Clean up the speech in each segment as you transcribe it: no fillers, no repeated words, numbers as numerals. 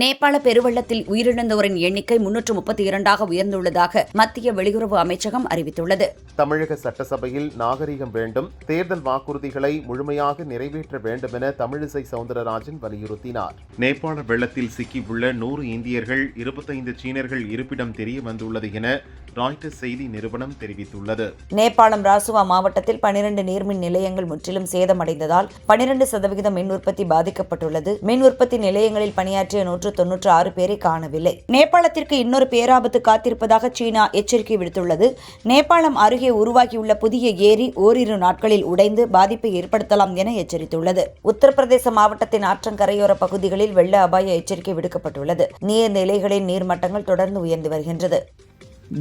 நேபாள பெருவெள்ளத்தில் உயிரிழந்தோரின் எண்ணிக்கை 332ஆக உயர்ந்துள்ளதாக மத்திய வெளியுறவு அமைச்சகம் அறிவித்துள்ளது. தமிழக சட்டசபையில் நாகரிகம் வேண்டும், தேர்தல் வாக்குறுதிகளை முழுமையாக நிறைவேற்ற வேண்டும் என தமிழிசை சவுந்தரராஜன் வலியுறுத்தினார். நேபாள வெள்ளத்தில் சிக்கியுள்ள 100 இந்தியர்கள், 25 சீனர்கள் இருப்பிடம் தெரிய வந்துள்ளது என ராய்ட்டர்ஸ் செய்தி நிறுவனம் தெரிவித்துள்ளது. நேபாளம் ராசுவா மாவட்டத்தில் 12 நீர்மின் நிலையங்கள் முற்றிலும் சேதமடைந்ததால் 12% மின் உற்பத்தி பாதிக்கப்பட்டுள்ளது. மின் உற்பத்தி நிலையங்களில் பணியாற்றிய 196 பேரை காணவில்லை. நேபாளத்திற்கு இன்னொரு பேராபத்து காத்திருப்பதாக சீனா எச்சரிக்கை விடுத்துள்ளது. நேபாளம் அருகே உருவாகியுள்ள புதிய ஏரி ஓரிரு நாட்களில் உடைந்து பாதிப்பை ஏற்படுத்தலாம் என எச்சரித்துள்ளது. உத்தரப்பிரதேச மாவட்டத்தின் ஆற்றங்கரையோர பகுதிகளில் வெள்ள அபாய எச்சரிக்கை விடுக்கப்பட்டுள்ளது. நீர்நிலைகளின் நீர்மட்டங்கள் தொடர்ந்து உயர்ந்து வருகின்றது.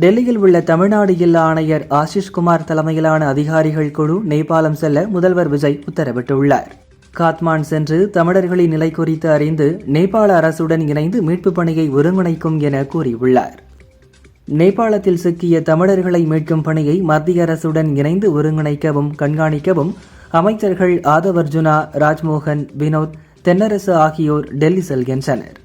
டெல்லியில் உள்ள தமிழ்நாடு இல்ல ஆணையர் ஆஷிஷ்குமார் தலைமையிலான அதிகாரிகள் குழு நேபாளம் செல்ல முதல்வர் விஜய் உத்தரவிட்டுள்ளார். காத்மாண்டு சென்று தமிழர்களின் நிலை குறித்து அறிந்து நேபாள அரசுடன் இணைந்து மீட்புப் பணியை ஒருங்கிணைக்கும் என கூறியுள்ளார். நேபாளத்தில் சிக்கிய தமிழர்களை மீட்கும் பணியை மத்திய அரசுடன் இணைந்து ஒருங்கிணைக்கவும் கண்காணிக்கவும் அமைச்சர்கள் ஆதவ் அர்ஜுனா, ராஜ்மோகன், வினோத், தென்னரசு ஆகியோர் டெல்லி செல்கின்றனர்.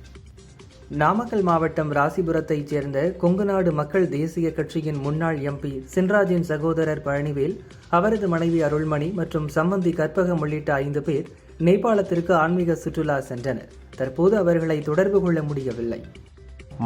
நாமக்கல் மாவட்டம் ராசிபுரத்தைச் சேர்ந்த கொங்குநாடு மக்கள் தேசிய கட்சியின் முன்னாள் எம்பி சின்ராஜின் சகோதரர் பழனிவேல், அவரது மனைவி அருள்மணி மற்றும் சம்பந்தி கற்பகம் உள்ளிட்ட 5 பேர் நேபாளத்திற்கு ஆன்மீக சுற்றுலா சென்றனர். தற்போது அவர்களை தொடர்பு கொள்ள முடியவில்லை.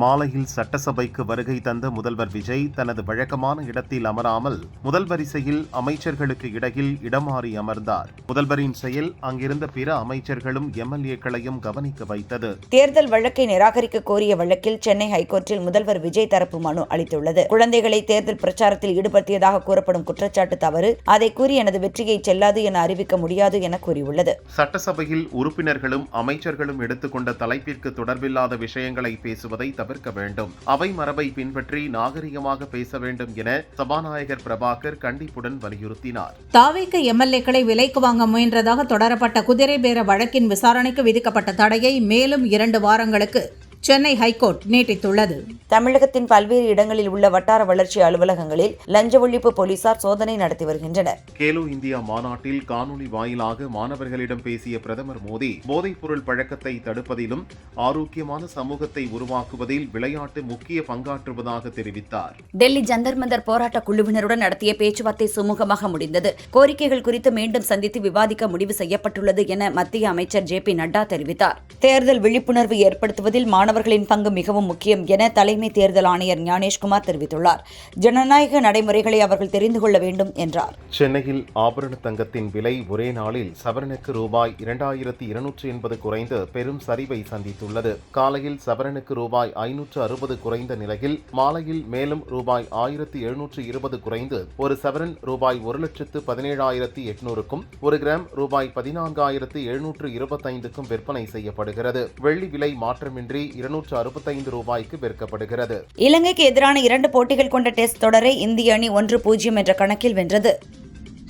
மாலையில் சட்டசபைக்கு வருகை தந்த முதல்வர் விஜய் தனது வழக்கமான இடத்தில் அமராமல் முதல் வரிசையில் அமைச்சர்களுக்கு இடையில் இடம் மாறி அமர்ந்தார். முதல்வரின் செயல் அங்கிருந்த பிற அமைச்சர்களும் எம்எல்ஏக்களையும் கவனிக்க வைத்தது. தேர்தல் வழக்கை நிராகரிக்க கோரிய வழக்கில் சென்னை ஹைகோர்ட்டில் முதல்வர் விஜய் தரப்பு மனு அளித்துள்ளது. குழந்தைகளை தேர்தல் பிரச்சாரத்தில் ஈடுபடுத்தியதாக கூறப்படும் குற்றச்சாட்டு தவறு, அதை கூறி எனது வெற்றியை செல்லாது என அறிவிக்க முடியாது என கூறியுள்ளது. சட்டசபையில் உறுப்பினர்களும் அமைச்சர்களும் எடுத்துக்கொண்ட தலைப்பிற்கு தொடர்பில்லாத விஷயங்களை பேசுவதை தவிர்க்க வேண்டும். அவை மரபை பின்பற்றி நாகரிகமாக பேச வேண்டும் என சபாநாயகர் பிரபாகர் கண்டிப்புடன் வலியுறுத்தினார். தாவேக எம்எல்ஏக்களை விலைக்கு வாங்க முயன்றதாக தொடரப்பட்ட குதிரை பேர வழக்கின் விசாரணைக்கு விதிக்கப்பட்ட தடையை மேலும் 2 வாரங்களுக்கு சென்னை ஹைகோர்ட் நீட்டித்துள்ளது. தமிழகத்தின் பல்வேறு இடங்களில் உள்ள வட்டார வளர்ச்சி அலுவலகங்களில் லஞ்ச ஒழிப்பு போலீசார் சோதனை நடத்தி வருகின்றனர். கேலோ இந்தியா மாநாட்டில் காணொலி வாயிலாக மாணவர்களிடம் பேசிய பிரதமர் மோடி, போதைப் பொருள் பழக்கத்தை தடுப்பதிலும் ஆரோக்கியமான சமூகத்தை உருவாக்குவதில் விளையாட்டு முக்கிய பங்காற்றுவதாக தெரிவித்தார். டெல்லி ஜந்தர் மந்தர் போராட்ட குழுவினருடன் நடத்திய பேச்சுவார்த்தை சுமூகமாக முடிந்தது. கோரிக்கைகள் குறித்து மீண்டும் சந்தித்து விவாதிக்க முடிவு செய்யப்பட்டுள்ளது என மத்திய அமைச்சர் JP நட்டா தெரிவித்தார். தேர்தல் விழிப்புணர்வு ஏற்படுத்துவதில் மாணவர்களின் பங்கு மிகவும் முக்கியம் என தலைமை தேர்தல் ஆணையர் ஞானேஷ்குமார் தெரிவித்துள்ளார். ஜனநாயக நடைமுறைகளை அவர்கள் தெரிந்து கொள்ள வேண்டும் என்றார். சென்னையில் ஆபரண தங்கத்தின் விலை ஒரே நாளில் சவரனுக்கு ரூபாய் 2280 குறைந்து பெரும் சரிவை சந்தித்துள்ளது. காலையில் சவரனுக்கு ரூபாய் 560 குறைந்த நிலையில் மாலையில் மேலும் ரூபாய் 1720 குறைந்து ஒரு சவரன் ரூபாய் 1,17,800க்கும் 1 கிராம் ரூபாய் 14,725க்கும் விற்பனை செய்யப்படுகிறது. வெள்ளி விலை மாற்றமின்றி 265 ரூபாய்க்கு விற்கப்படுகிறது. இலங்கைக்கு எதிரான 2 போட்டிகள் கொண்ட டெஸ்ட் தொடரை இந்திய அணி 1-0 என்ற கணக்கில் வென்றது.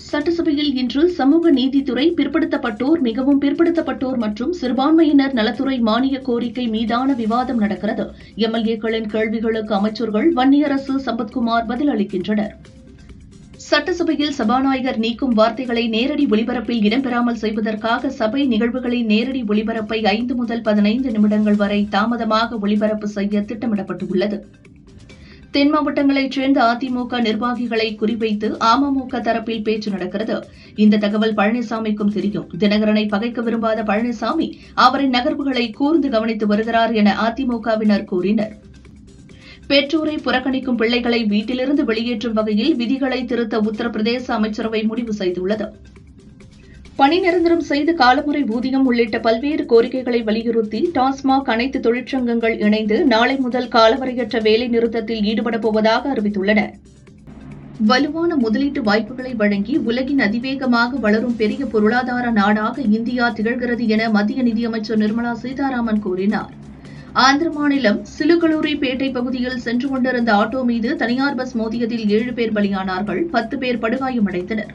சட்டசபையில் இன்று சமூக நீதித்துறை, பிற்படுத்தப்பட்டோர், மிகவும் பிற்படுத்தப்பட்டோர் மற்றும் சிறுபான்மையினர் நலத்துறை மானிய கோரிக்கை மீதான விவாதம் நடக்கிறது. எம்எல்ஏக்களின் கேள்விகளுக்கு அமைச்சர்கள் வன்னியரசு, சம்பத்குமார் பதிலளிக்கின்றனர். சட்டசபையில் சபாநாயகர் நீக்கும் வார்த்தைகளை நேரடி ஒளிபரப்பில் இடம்பெறாமல் செய்வதற்காக சபை நிகழ்வுகளின் நேரடி ஒளிபரப்பை 5 முதல் 15 நிமிடங்கள் வரை தாமதமாக ஒளிபரப்பு செய்ய திட்டமிடப்பட்டுள்ளது. தென் மாவட்டங்களைச் சேர்ந்த அதிமுக நிர்வாகிகளை குறிவைத்து அமமுக தரப்பில் பேச்சு நடக்கிறது. இந்த தகவல் பழனிசாமிக்கும் தெரியும். தினகரனை பகைக்க விரும்பாத பழனிசாமி அவரின் நகர்வுகளை கூர்ந்து கவனித்து வருகிறார் என அதிமுகவினர் கூறினர். பெற்றோரை புறக்கணிக்கும் பிள்ளைகளை வீட்டிலிருந்து வெளியேற்றும் வகையில் விதிகளை திருத்த உத்தரப்பிரதேச அமைச்சரவை முடிவு செய்துள்ளது. பணி நிரந்தரம் செய்து காலமுறை ஊதியம் உள்ளிட்ட பல்வேறு கோரிக்கைகளை வலியுறுத்தி டாஸ்மாக் அனைத்து தொழிற்சங்கங்கள் இணைந்து நாளை முதல் காலவரையற்ற வேலை நிறுத்தத்தில் ஈடுபடப் போவதாக அறிவித்துள்ளன. வலுவான முதலீட்டு வாய்ப்புகளை வழங்கி உலகின் அதிவேகமாக வளரும் பெரிய பொருளாதார நாடாக இந்தியா திகழ்கிறது என மத்திய நிதியமைச்சர் நிர்மலா சீதாராமன் கூறினார். ஆந்திர மாநிலம் சிலுகளூரிப்பேட்டை பகுதியில் சென்று கொண்டிருந்த ஆட்டோ மீது தனியார் பஸ் மோதியதில் 7 பேர் பலியானார்கள், 10 பேர் படுகாயமடைந்தனர்.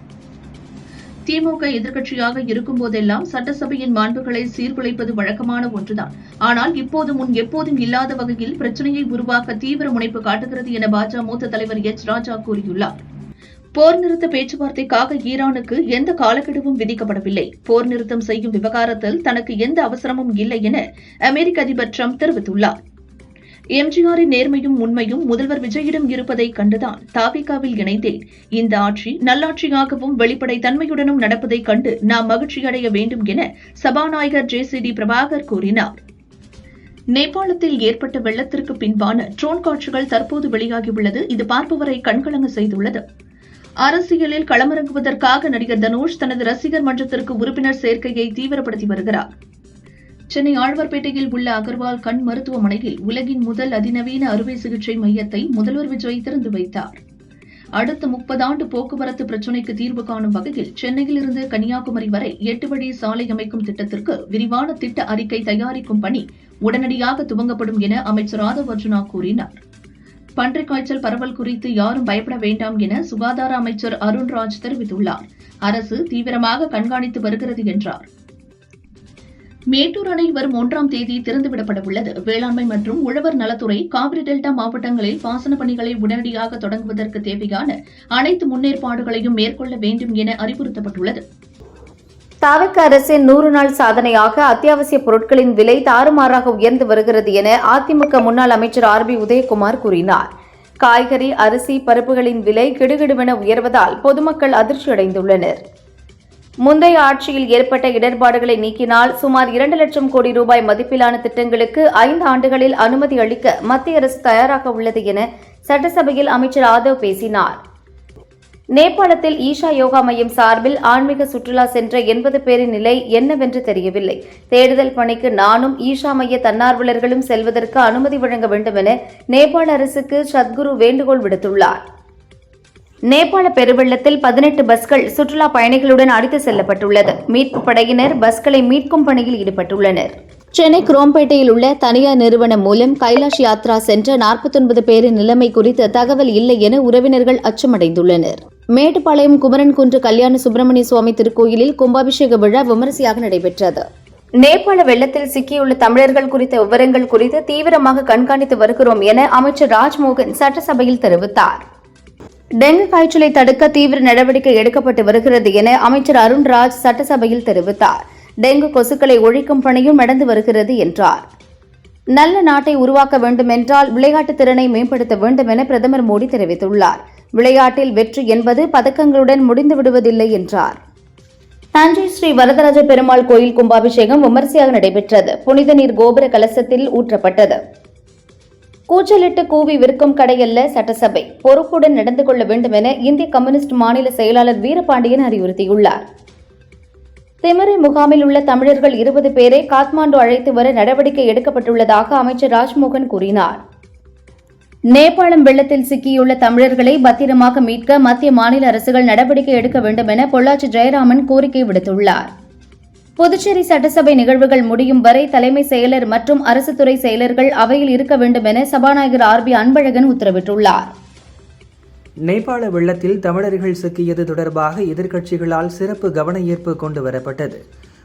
திமுக எதிர்க்கட்சியாக இருக்கும்போதெல்லாம் சட்டசபையின் மாண்புகளை சீர்குலைப்பது வழக்கமான ஒன்றுதான். ஆனால் இப்போது முன் எப்போதும் இல்லாத வகையில் பிரச்சனையை உருவாக்க தீவிர முனைப்பு காட்டுகிறது என பாஜக மூத்த தலைவர் H. ராஜா கூறியுள்ளார். போர் நிறுத்த பேச்சுவார்த்தைக்காக ஈரானுக்கு எந்த காலக்கெடுவும் விதிக்கப்படவில்லை. போர் நிறுத்தம் செய்யும் விவகாரத்தில் தனக்கு எந்த அவசரமும் இல்லை என அமெரிக்க அதிபர் ட்ரம்ப் தெரிவித்துள்ளார். எம்ஜிஆரின் நேர்மையும் உண்மையும் முதல்வர் விஜயிடம் இருப்பதை கண்டுதான் தாவேகாவில் இணைந்தேன். இந்த ஆட்சி நல்லாட்சியாகவும் வெளிப்படை தன்மையுடனும் நடப்பதைக் கண்டு நாம் மகிழ்ச்சியடைய வேண்டும் என சபாநாயகர் ஜே.சி.டி. பிரபாகர் கூறினார். நேபாளத்தில் ஏற்பட்ட வெள்ளத்திற்கு பின்பான ட்ரோன் காட்சிகள் தற்போது வெளியாகியுள்ளது. இது பார்ப்பவரை கண்கலங்க செய்துள்ளது. அரசியலில் களமிறங்குவதற்காக நடிகர் தனுஷ் தனது ரசிகர் மன்றத்திற்கு உறுப்பினர் சேர்க்கையை தீவிரப்படுத்தி வருகிறார். சென்னை ஆழ்வார்பேட்டையில் உள்ள அகர்வால் கண் மருத்துவமனையில் உலகின் முதல் அதிநவீன அறுவை சிகிச்சை மையத்தை முதல்வர் விஜய் திறந்து வைத்தார். அடுத்த 30 ஆண்டு போக்குவரத்து பிரச்சினைக்கு தீர்வு காணும் வகையில் சென்னையிலிருந்து கன்னியாகுமரி வரை 8 வழி சாலை அமைக்கும் திட்டத்திற்கு விரிவான திட்ட அறிக்கை தயாரிக்கும் பணி உடனடியாக துவங்கப்படும் என அமைச்சர் ஆதவ் அர்ஜுனா கூறினார். பன்றிக் காய்ச்சல் பரவல் குறித்து யாரும் பயப்பட வேண்டாம் என சுகாதார அமைச்சர் அருண்ராஜ் தெரிவித்துள்ளார். அரசு தீவிரமாக கண்காணித்து வருகிறது என்றார். மேட்டூர் அணை வரும் 1ஆம் தேதி திறந்துவிடப்பட உள்ளது. வேளாண்மை மற்றும் உழவர் நலத்துறை காவிரி டெல்டா மாவட்டங்களில் பாசன பணிகளை உடனடியாக தொடங்குவதற்கு தேவையான அனைத்து முன்னேற்பாடுகளையும் மேற்கொள்ள வேண்டும் என அறிவுறுத்தப்பட்டுள்ளது. தாவக அரசின் 100 நாள் சாதனையாக அத்தியாவசிய பொருட்களின் விலை தாறுமாறாக உயர்ந்து வருகிறது என அதிமுக முன்னாள் அமைச்சர் ஆர்.பி. உதயகுமார் கூறினார். காய்கறி, அரிசி, பருப்புகளின் விலை கிடுகிடுவென உயர்வதால் பொதுமக்கள் அதிர்ச்சியடைந்துள்ளனர். முந்தைய ஆட்சியில் ஏற்பட்ட இடர்பாடுகளை நீக்கினால் சுமார் 2 லட்சம் கோடி ரூபாய் மதிப்பிலான திட்டங்களுக்கு 5 ஆண்டுகளில் அனுமதி அளிக்க மத்திய அரசு தயாராக உள்ளது என சட்டசபையில் அமைச்சர் ஆதவ் பேசினார். நேபாளத்தில் ஈஷா யோகா மையம் சார்பில் ஆன்மீக சுற்றுலா சென்ற 80 பேரின் நிலை என்னவென்று தெரியவில்லை. தேடுதல் பணிக்கு நானும் ஈஷா மைய தன்னார்வலர்களும் செல்வதற்கு அனுமதி வழங்க வேண்டும் என நேபாள அரசுக்கு சத்குரு வேண்டுகோள் விடுத்துள்ளார். நேபாள பெருவெள்ளத்தில் 18 பஸ்கள் சுற்றுலா பயணிகளுடன் அடித்து செல்லப்பட்டுள்ளது. மீட்புப் படையினர் பஸ்களை மீட்கும் பணியில் ஈடுபட்டுள்ளனர். சென்னை குரோம்பேட்டையில் உள்ள தனியார் நிறுவனம் மூலம் கைலாஷ் யாத்ரா சென்ற 49 பேரின் நிலைமை குறித்து தகவல் இல்லை என உறவினர்கள் அச்சமடைந்துள்ளனர். மேட்டுப்பாளையம் குமரன்குன்று கல்யாண சுப்பிரமணிய சுவாமி திருக்கோயிலில் கும்பாபிஷேக விழா விமரிசையாக நடைபெற்றது. நேபாள வெள்ளத்தில் சிக்கியுள்ள தமிழர்கள் குறித்த விவரங்கள் குறித்து தீவிரமாக கண்காணித்து வருகிறோம் என அமைச்சர் ராஜ்மோகன் சட்டசபையில் தெரிவித்தார். டெங்கு காய்ச்சலை தடுக்க தீவிர நடவடிக்கை எடுக்கப்பட்டு வருகிறது என அமைச்சர் அருண்ராஜ் சட்டசபையில் தெரிவித்தார். டெங்கு கொசுக்களை ஒழிக்கும் பணியும் நடந்து வருகிறது என்றார். நல்ல நாட்டை உருவாக்க வேண்டும் என்றால் விளையாட்டுத் திறனை மேம்படுத்த வேண்டும் என பிரதமர் மோடி தெரிவித்துள்ளார். விளையாட்டில் வெற்றி என்பது பதக்கங்களுடன் முடிந்து விடுவதில்லை என்றார். தஞ்சை ஸ்ரீ வரதராஜ பெருமாள் கோயில் கும்பாபிஷேகம் விமரிசையாக நடைபெற்றது. புனித நீர் கோபுர கலசத்தில் ஊற்றப்பட்டது. கூச்சலிட்டு கூவி விற்கும் கடையல்ல சட்டசபை, பொறுப்புடன் நடந்து கொள்ள வேண்டும் என இந்திய கம்யூனிஸ்ட் மாநில செயலாளர் வீரபாண்டியன் அறிவுறுத்தியுள்ளார். திமிரி முகாமில் உள்ள தமிழர்கள் 20 பேரை காத்மாண்டு அழைத்து வர நடவடிக்கை எடுக்கப்பட்டுள்ளதாக அமைச்சர் ராஜ்மோகன் கூறினார். நேபாளம் வெள்ளத்தில் சிக்கியுள்ள தமிழர்களை பத்திரமாக மீட்க மத்திய மாநில அரசுகள் நடவடிக்கை எடுக்க வேண்டும் என பொள்ளாச்சி ஜெயராமன் கோரிக்கை விடுத்துள்ளார். புதுச்சேரி சட்டசபை நிகழ்வுகள் முடியும் வரை தலைமை செயலர் மற்றும் அரசு துறை செயலர்கள் அவையில் இருக்க வேண்டும் என சபாநாயகர் ஆர்.பி. அன்பழகன் உத்தரவிட்டுள்ளார். நேபாள வெள்ளத்தில் தமிழர்கள் சிக்கியது தொடர்பாக எதிர்க்கட்சிகளால் சிறப்பு கவன ஈர்ப்பு கொண்டு வரப்பட்டது.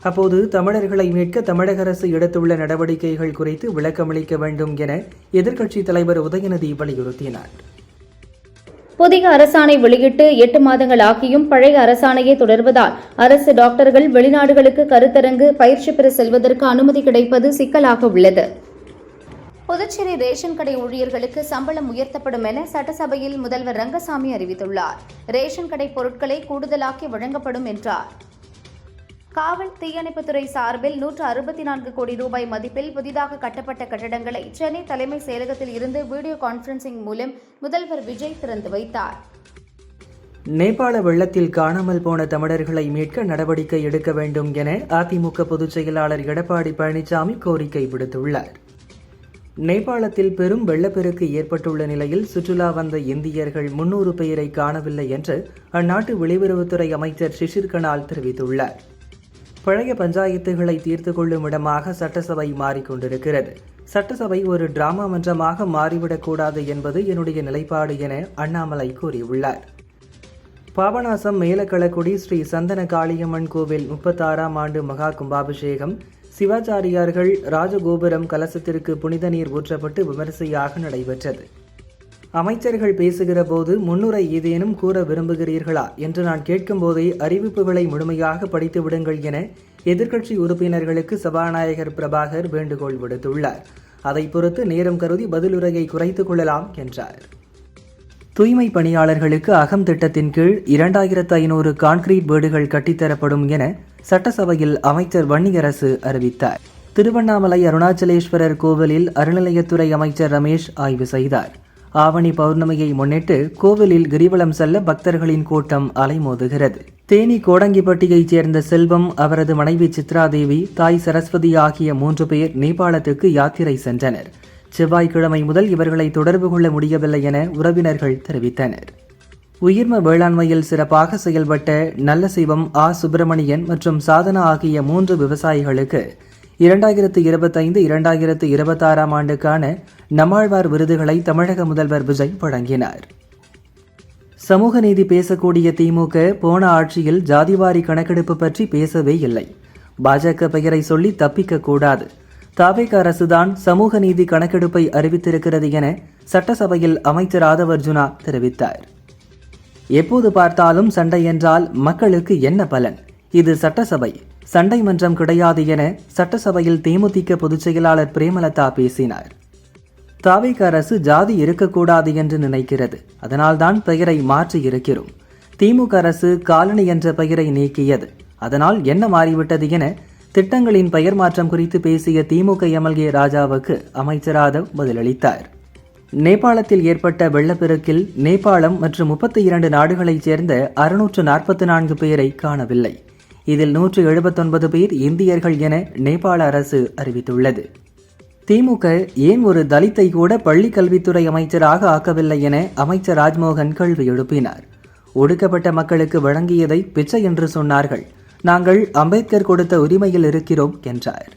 அப்போது தமிழர்களை மீட்க தமிழக அரசு எடுத்துள்ள நடவடிக்கைகள் குறித்து விளக்கமளிக்க வேண்டும் என எதிர்க்கட்சித் தலைவர் உதயநிதி வலியுறுத்தினார். புதிய அரசாணை வெளியிட்டு 8 மாதங்கள் ஆகியும் பழைய அரசாணையே தொடர்வதால் அரசு டாக்டர்கள் வெளிநாடுகளுக்கு கருத்தரங்கு பயிற்சி பெற செல்வதற்கு அனுமதி கிடைப்பது சிக்கலாக உள்ளது. புதுச்சேரி ரேஷன் கடை ஊழியர்களுக்கு சம்பளம் உயர்த்தப்படும் என சட்டசபையில் முதல்வர் ரங்கசாமி அறிவித்துள்ளார். ரேஷன் கடை பொருட்களை கூடுதலாக்கி வழங்கப்படும் என்றார். காவல் தீயணைப்புத்துறை சார்பில் 164 கோடி ரூபாய் மதிப்பில் புதிதாக கட்டப்பட்ட கட்டடங்களை சென்னை தலைமை செயலகத்தில் இருந்து வீடியோ கான்பரன்சிங் மூலம் முதல்வர் விஜய் திறந்து வைத்தார். நேபாள வெள்ளத்தில் காணாமல் போன தமிழர்களை மீட்க நடவடிக்கை எடுக்க வேண்டும் என அதிமுக பொதுச் செயலாளர் எடப்பாடி பழனிசாமி கோரிக்கை விடுத்துள்ளார். நேபாளத்தில் பெரும் வெள்ளப்பெருக்கு ஏற்பட்டுள்ள நிலையில் சுற்றுலா வந்த இந்தியர்கள் 300 பேரை காணவில்லை என்று அந்நாட்டு வெளியுறவுத்துறை அமைச்சர் ஷிஷிர் கனால் தெரிவித்துள்ளார். பழைய பஞ்சாயத்துகளை தீர்த்து கொள்ளும் இடமாக சட்டசபை மாறிக்கொண்டிருக்கிறது. சட்டசபை ஒரு டிராமா மன்றமாக மாறிவிடக்கூடாது என்பது என்னுடைய நிலைப்பாடு என அண்ணாமலை கூறியுள்ளார். பாபநாசம் மேலக்களக்குடி ஸ்ரீ சந்தன காளியம்மன் கோவில் 36ஆம் ஆண்டு மகா கும்பாபிஷேகம் சிவாச்சாரியார்கள் ராஜகோபுரம் கலசத்திற்கு புனித நீர் ஊற்றப்பட்டு விமரிசையாக நடைபெற்றது. அமைச்சர்கள் பேசுகிற போது முன்னுரை ஏதேனும் கூற விரும்புகிறீர்களா என்று நான் கேட்கும்போதே அறிவிப்புகளை முழுமையாக படித்து விடுங்கள் என எதிர்க்கட்சி உறுப்பினர்களுக்கு சபாநாயகர் பிரபாகர் வேண்டுகோள் விடுத்துள்ளார். அதை பொறுத்து நேரம் கருதி பதிலுரையை குறைத்துக் கொள்ளலாம் என்றார். தூய்மை பணியாளர்களுக்கு அகம் திட்டத்தின் கீழ் 2500 கான்கிரீட் வீடுகள் கட்டித்தரப்படும் என சட்டசபையில் அமைச்சர் வன்னியரசு அறிவித்தார். திருவண்ணாமலை அருணாச்சலேஸ்வரர் கோவிலில் அறநிலையத்துறை அமைச்சர் ரமேஷ் ஆய்வு செய்தார். ஆவணி பௌர்ணமியை முன்னிட்டு கோவிலில் கிரிவலம் செல்ல பக்தர்களின் கூட்டம் அலைமோதுகிறது. தேனி கோடங்கிப்பட்டியைச் சேர்ந்த செல்வம், அவரது மனைவி சித்ராதேவி, தாய் சரஸ்வதி ஆகிய 3 பேர் நேபாளத்துக்கு யாத்திரை சென்றனர். செவ்வாய்க்கிழமை முதல் இவர்களை தொடர்பு கொள்ள முடியவில்லை என உறவினர்கள் தெரிவித்தனர். உயிர்ம வேளாண்மையில் சிறப்பாக செயல்பட்ட நல்லசிவம், சுப்பிரமணியன் மற்றும் சாதனா ஆகிய 3 விவசாயிகளுக்கு 2025-2026 ஆண்டுக்கான நம்மாழ்வார் விருதுகளை தமிழக முதல்வர் விஜய் வழங்கினார். சமூக நீதி பேசக்கூடிய திமுக போன ஆட்சியில் ஜாதிவாரி கணக்கெடுப்பு பற்றி பேசவே இல்லை. பாஜக பெயரை சொல்லி தப்பிக்க கூடாது. தவேக அரசுதான் சமூக நீதி கணக்கெடுப்பை அறிவித்திருக்கிறது என சட்டசபையில் அமைச்சர் ஆதவர்ஜுனா தெரிவித்தார். எப்போது பார்த்தாலும் சண்டை என்றால் மக்களுக்கு என்ன பலன்? இது சட்டசபை, சண்டை மன்றம் கிடையாது என சட்டசபையில் தேமுதிக பொதுச் செயலாளர் பிரேமலதா பேசினார். தவேக அரசு ஜாதி இருக்கக்கூடாது என்று நினைக்கிறது. அதனால்தான் பெயரை மாற்றி இருக்கிறோம். திமுக அரசு காலனி என்ற பெயரை நீக்கியது. அதனால் என்ன மாறிவிட்டது என திட்டங்களின் பெயர் மாற்றம் குறித்து பேசிய திமுக எம்எல்ஏ ராஜாவுக்கு அமைச்சர் யாதவ் பதிலளித்தார். நேபாளத்தில் ஏற்பட்ட வெள்ளப்பெருக்கில் நேபாளம் மற்றும் 32 நாடுகளைச் சேர்ந்த 644 பேரை காணவில்லை. இதில் 179 பேர் இந்தியர்கள் என நேபாள அரசு அறிவித்துள்ளது. திமுக ஏன் ஒரு தலித்தை கூட பள்ளி கல்வித்துறை அமைச்சராக ஆக்கவில்லை என அமைச்சர் ராஜ்மோகன் கேள்வி எழுப்பினார். ஒடுக்கப்பட்ட மக்களுக்கு வழங்கியதை பிச்சை என்று சொன்னார்கள். நாங்கள் அம்பேத்கர் கொடுத்த உரிமையில் இருக்கிறோம் என்றார்.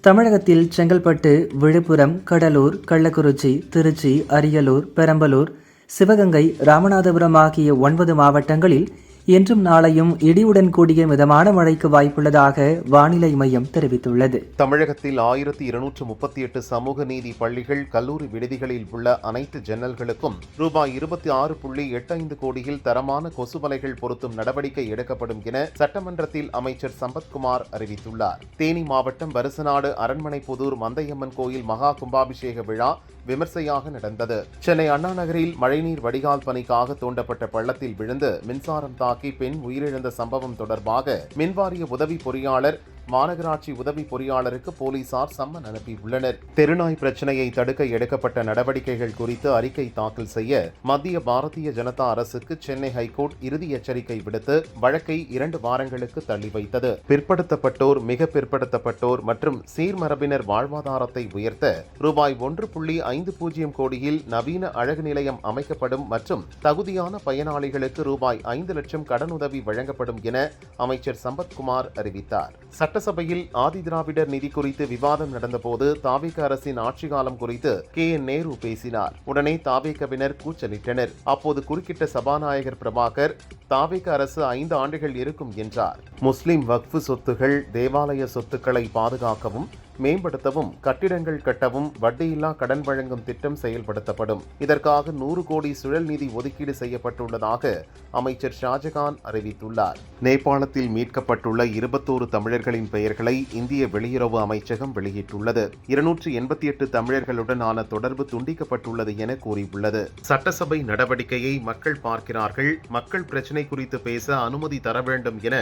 தமிழகத்தில் செங்கல்பட்டு, விழுப்புரம், கடலூர், கள்ளக்குறிச்சி, திருச்சி, அரியலூர், பெரம்பலூர், சிவகங்கை, ராமநாதபுரம் ஆகிய 9 மாவட்டங்களில் இன்றும் நாளையும் இடியுடன் கூடிய மிதமான மழைக்கு வாய்ப்புள்ளதாக வானிலை மையம் தெரிவித்துள்ளது. தமிழகத்தில் 1238 சமூக நீதி பள்ளிகள், கல்லூரி விடுதிகளில் உள்ள அனைத்து ஜன்னல்களுக்கும் ரூபாய் 26.85 கோடியில் தரமான கொசுவலைகள் பொருத்தும் நடவடிக்கை எடுக்கப்படும் என சட்டமன்றத்தில் அமைச்சர் சம்பத்குமார் அறிவித்துள்ளார். தேனி மாவட்டம் வருசநாடு அரண்மனைப்புதூர் மந்தையம்மன் கோயில் மகா கும்பாபிஷேக விழா விமர்சையாக நடந்தது. சென்னை அண்ணா நகரில் மழைநீர் வடிகால் பணிக்காக தோண்டப்பட்ட பள்ளத்தில் விழுந்து மின்சாரம் தாக்கி பெண் உயிரிழந்த சம்பவம் தொடர்பாக மின்வாரிய உதவி பொறியாளர், மாநகராட்சி உதவி பொறியாளருக்கு போலீசார் சம்மன் அனுப்பியுள்ளனர். தெருநாய் பிரச்சினையை தடுக்க எடுக்கப்பட்ட நடவடிக்கைகள் குறித்து அறிக்கை தாக்கல் செய்ய மத்திய பாரதிய ஜனதா அரசுக்கு சென்னை ஹைகோர்ட் இறுதி எச்சரிக்கை விடுத்து வழக்கை 2 வாரங்களுக்கு தள்ளி வைத்தது. பிற்படுத்தப்பட்டோர், மிக பிற்படுத்தப்பட்டோர் மற்றும் சீர்மரபினர் வாழ்வாதாரத்தை உயர்த்த ரூபாய் 1.50 கோடியில் நவீன அழகு நிலையம் அமைக்கப்படும் மற்றும் தகுதியான பயனாளிகளுக்கு ரூபாய் 5 லட்சம் கடனுதவி வழங்கப்படும் என அமைச்சர் சம்பத்குமார் அறிவித்தார். சட்டசபையில் ஆதிதிராவிடர் நிதி குறித்து விவாதம் நடந்தபோது தாவேக அரசின் ஆட்சி காலம் குறித்து KN நேரு பேசினார். உடனே தாவேகவினர் கூச்சலிட்டனர். அப்போது குறுக்கிட்ட சபாநாயகர் பிரபாகர், தாவேக அரசு 5 ஆண்டுகள் இருக்கும் என்றார். முஸ்லிம் வக்ஃபு சொத்துகள், தேவாலய சொத்துக்களை பாதுகாக்கவும் மேம்படுத்தவும், கட்டிடங்கள் கட்டவும் வட்டியில்லா கடன் வழங்கும் திட்டம் செயல்படுத்தப்படும். இதற்காக 100 கோடி சுழல் நிதி ஒதுக்கீடு செய்யப்பட்டுள்ளதாக அமைச்சர் ஷாஜகான் அறிவித்துள்ளார். நேபாளத்தில் மீட்கப்பட்டுள்ள 21 தமிழர்களின் பெயர்களை இந்திய வெளியுறவு அமைச்சகம் வெளியிட்டுள்ளது. 288 தமிழர்களுடனான தொடர்பு துண்டிக்கப்பட்டுள்ளது என கூறியுள்ளது. சட்டசபை நடவடிக்கையை மக்கள் பார்க்கிறார்கள். மக்கள் பிரச்சினை குறித்து பேச அனுமதி தர வேண்டும் என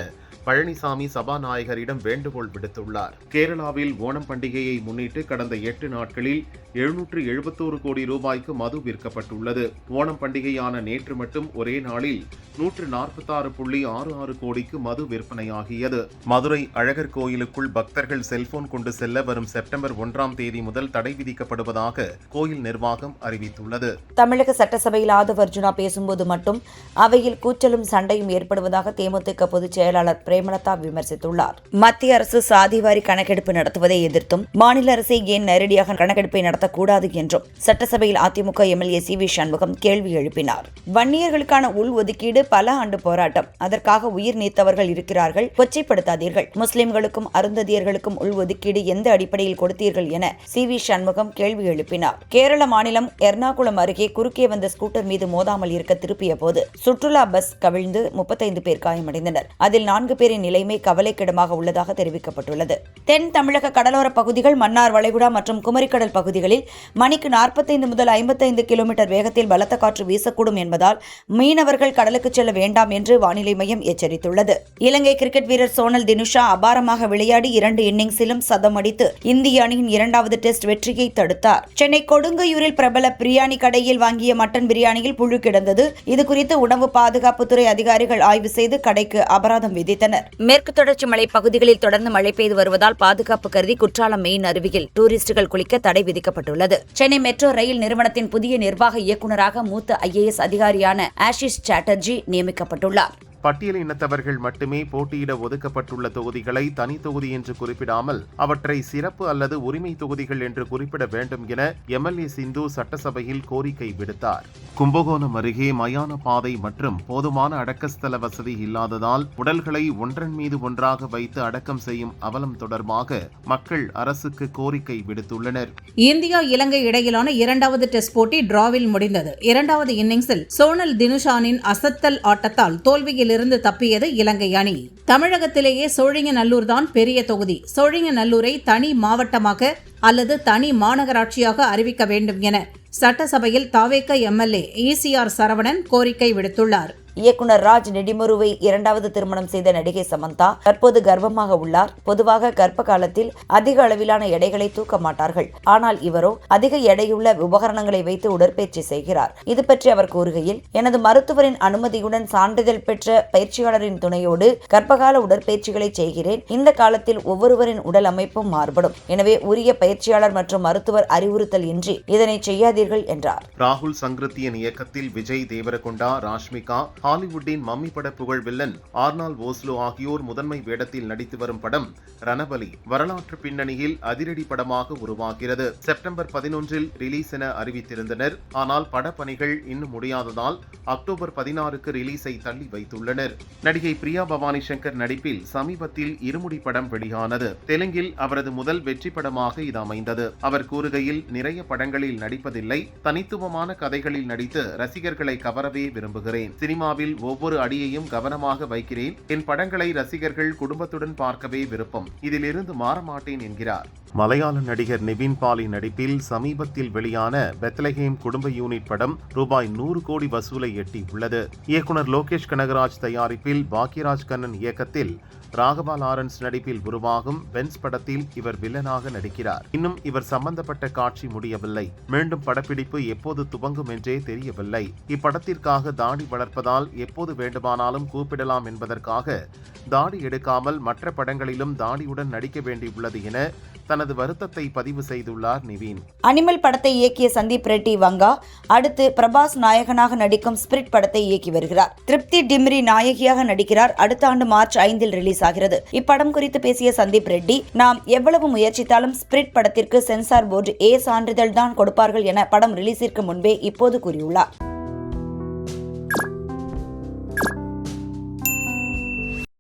பழனிசாமி சபாநாயகரிடம் வேண்டுகோள் விடுத்துள்ளார். கேரளாவில் ஓணம் பண்டிகையை முன்னிட்டு கடந்த 8 நாட்களில் 771 கோடி ரூபாய்க்கு மது விற்கப்பட்டுள்ளது. ஓணம் பண்டிகையான நேற்று மட்டும் ஒரே நாளில் 146.66 கோடிக்கு மது விற்பனையாகியது. மதுரை அழகர் கோயிலுக்குள் பக்தர்கள் செல்போன் கொண்டு செல்ல வரும் செப்டம்பர் 1ஆம் தேதி முதல் தடை விதிக்கப்படுவதாக கோயில் நிர்வாகம் அறிவித்துள்ளது. தமிழக சட்டசபையில் ஆதவர்ஜுனா பேசும்போது மட்டும் அவையில் கூச்சலும் சண்டையும் ஏற்படுவதாக தேமுதிக பொதுச் செயலாளர் பிரேமலதா விமர்சித்துள்ளார். மத்திய அரசு சாதிவாரி கணக்கெடுப்பு நடத்துவதை எதிர்த்து எதிர்த்தும் மாநில அரசை ஏன் நேரடியாக கணக்கெடுப்பை நடத்தக்கூடாது என்றும் சட்டசபையில் அதிமுக எம்எல்ஏ சி.வி. சண்முகம் கேள்வி எழுப்பினார். வன்னியர்களுக்கான உள் ஒதுக்கீடு பல ஆண்டு போராட்டம். அதற்காக உயிர் நீத்தவர்கள் இருக்கிறார்கள், கொச்சைப்படுத்தாதீர்கள். முஸ்லிம்களுக்கும் அருந்ததியர்களுக்கும் உள் ஒதுக்கீடு எந்த அடிப்படையில் கொடுத்தீர்கள் என சி.வி. சண்முகம் கேள்வி எழுப்பினார். கேரள மாநிலம் எர்ணாகுளம் அருகே குறுக்கே வந்த ஸ்கூட்டர் மீது மோதாமல் இருக்க திருப்பிய போது சுற்றுலா பஸ் கவிழ்ந்து 35 பேர் காயமடைந்தனர். அதில் 4 பேரின் நிலைமை கவலைக்கிடமாக உள்ளதாக தெரிவிக்கப்பட்டுள்ளது. தென் தமிழக கடலோர பகுதிகள், மன்னார் வளைகுடா மற்றும் குமரிக்கடல் பகுதிகளில் மணிக்கு 45 முதல் 55 கிலோமீட்டர் வேகத்தில் பலத்த காற்று வீசக்கூடும் என்பதால் மீனவர்கள் கடலுக்கு செல்ல வேண்டாம் என்று வானிலை மையம் எச்சரித்துள்ளது. இலங்கை கிரிக்கெட் வீரர் சோனல் தினுஷா அபாரமாக விளையாடி 2 இன்னிங்ஸிலும் சதம் அடித்து இந்திய அணியின் 2வது டெஸ்ட் வெற்றியை தடுத்தார். சென்னை கொடுங்கையூரில் பிரபல பிரியாணி கடையில் வாங்கிய மட்டன் பிரியாணியில் புழு கிடந்தது. இதுகுறித்து உணவு பாதுகாப்புத்துறை அதிகாரிகள் ஆய்வு செய்து கடைக்கு அபராதம் விதித்தனர். மேற்கு தொடர்ச்சி மலை பகுதிகளில் தொடர்ந்து மழை பெய்து வருவதால் பாதுகாப்பு கருதி குற்றாலம் மெயின் அருவியில் டூரிஸ்டுகள் குளிக்க தடை விதிக்கப்பட்டுள்ளது. சென்னை மெட்ரோ ரயில் நிறுவனத்தின் புதிய நிர்வாக இயக்குநராக மூத்த IAS அதிகாரியான ஆஷிஷ் சாட்டர்ஜி நியமிக்கப்பட்டுள்ளார். பட்டியல் இனத்தவர்கள் மட்டுமே போட்டியிட ஒதுக்கப்பட்டுள்ள தொகுதிகளை தனி தொகுதி என்று குறிப்பிடாமல் அவற்றை சிறப்பு அல்லது உரிமை தொகுதிகள் என்று குறிப்பிட வேண்டும் என எம்எல்ஏ சிந்து சட்டசபையில் கோரிக்கை விடுத்தார். கும்பகோணம் அருகே மயான பாதை மற்றும் போதுமான அடக்கஸ்தல வசதி இல்லாததால் உடல்களை ஒன்றன் மீது ஒன்றாக வைத்து அடக்கம் செய்யும் அவலம் தொடர்பாக மக்கள் அரசுக்கு கோரிக்கை விடுத்துள்ளனர். இந்தியா இலங்கை இடையிலான 2வது டெஸ்ட் போட்டி டிராவில் முடிந்தது. 2வது இன்னிங்ஸில் சோனல் தினுஷானின் அசத்தல் ஆட்டத்தால் தோல்வியில் இருந்து தப்பியது இலங்கை அணி. தமிழகத்திலேயே சோழிங்கநல்லூர் தான் பெரிய தொகுதி. சோழிங்கநல்லூரை தனி மாவட்டமாக அல்லது தனி மாநகராட்சியாக அறிவிக்க வேண்டும் என சட்டசபையில் தாவேக எம்எல்ஏ ECR சரவணன் கோரிக்கை விடுத்துள்ளார். இயக்குனர் ராஜ் நெடிமுருவை 2வது திருமணம் செய்த நடிகை சமந்தா தற்போது கர்ப்பமாக உள்ளார். பொதுவாக கர்ப்ப காலத்தில் அதிக அளவிலான எடைகளை தூக்க மாட்டார்கள். ஆனால் இவரோ அதிக எடையுள்ள உபகரணங்களை வைத்து உடற்பயிற்சி செய்கிறார். இது பற்றி அவர் கூறுகையில், எனது மருத்துவரின் அனுமதியுடன் சான்றிதழ் பெற்ற பயிற்சியாளரின் துணையோடு கர்ப்பகால உடற்பயிற்சிகளை செய்கிறேன். இந்த காலத்தில் ஒவ்வொருவரின் உடல் அமைப்பும் மாறுபடும். எனவே உரிய பயிற்சியாளர் மற்றும் மருத்துவர் அறிவுறுத்தல் இன்றி இதனை செய்யாதீர்கள் என்றார். ராகுல் சங்கிருத்தியின் இயக்கத்தில் விஜய் தேவரகொண்டா, ராஷ்மிகா, ஹாலிவுட்டின் மம்மி பட புகழ் வில்லன் ஆர்னால்ட் ஓஸ்லோ ஆகியோர் முதன்மை வேடத்தில் நடித்து வரும் படம் ரணபலி வரலாற்று பின்னணியில் அதிரடி படமாக உருவாகிறது. செப்டம்பர் 11 ரிலீஸ் என அறிவித்திருந்தனர். ஆனால் படப்பணிகள் இன்னும் முடியாததால் அக்டோபர் 16க்கு ரிலீஸை தள்ளி வைத்துள்ளனர். நடிகை பிரியா பவானி சங்கர் நடிப்பில் சமீபத்தில் இருமுடி படம் வெளியானது. தெலுங்கில் அவரது முதல் வெற்றி படமாக இது அமைந்தது. அவர் கூறுகையில், நிறைய படங்களில் நடிப்பதில்லை, தனித்துவமான கதைகளில் நடித்து ரசிகர்களை கவரவே விரும்புகிறேன். சினிமாவில் ஒவ்வொரு அடியையும் கவனமாக வைக்கிறேன். என் படங்களை ரசிகர்கள் குடும்பத்துடன் பார்க்கவே விருப்பம். இதிலிருந்து மாறமாட்டேன் என்கிறார். மலையாள நடிகர் நிவின் பாலி நடிப்பில் சமீபத்தில் வெளியான பெத்லஹேம் குடும்ப யூனிட் படம் ரூபாய் 100 கோடி வசூலை எட்டியுள்ளது. இயக்குனர் லோகேஷ் கனகராஜ் தயாரிப்பில் பாக்யராஜ் கண்ணன் இயக்கத்தில் ராகவா லாரன்ஸ் நடிப்பில் உருவாகும் பென்ஸ் படத்தில் இவர் வில்லனாக நடிக்கிறார். இன்னும் இவர் சம்பந்தப்பட்ட காட்சி முடியவில்லை. மீண்டும் படப்பிடிப்பு எப்போது துவங்கும் என்றே தெரியவில்லை. இப்படத்திற்காக தாடி வளர்ப்பதால் எப்போது வேண்டுமானாலும் கூப்பிடலாம் என்பதற்காக தாடி எடுக்காமல் மற்ற படங்களிலும் தாடியுடன் நடிக்க வேண்டியுள்ளது என தனது வருத்தத்தை பதிவு செய்துள்ளார் நிவின். அனிமல் படத்தை இயக்கிய சந்தீப் ரெட்டி வங்கா அடுத்து பிரபாஸ் நாயகனாக நடிக்கும் ஸ்பிரிட் படத்தை இயக்கி வருகிறார். திருப்தி டிம்ரி நாயகியாக நடிக்கிறார். அடுத்த ஆண்டு மார்ச் 5 ரிலீஸ் ஆகிறது. இப்படம் குறித்து பேசிய சந்தீப் ரெட்டி, நாம் எவ்வளவு முயற்சித்தாலும் ஸ்பிரிட் படத்திற்கு சென்சார் போர்டு A சான்றிதழ் தான் கொடுப்பார்கள் என படம் ரிலீஸிற்கு முன்பே இப்போது கூறியுள்ளார்.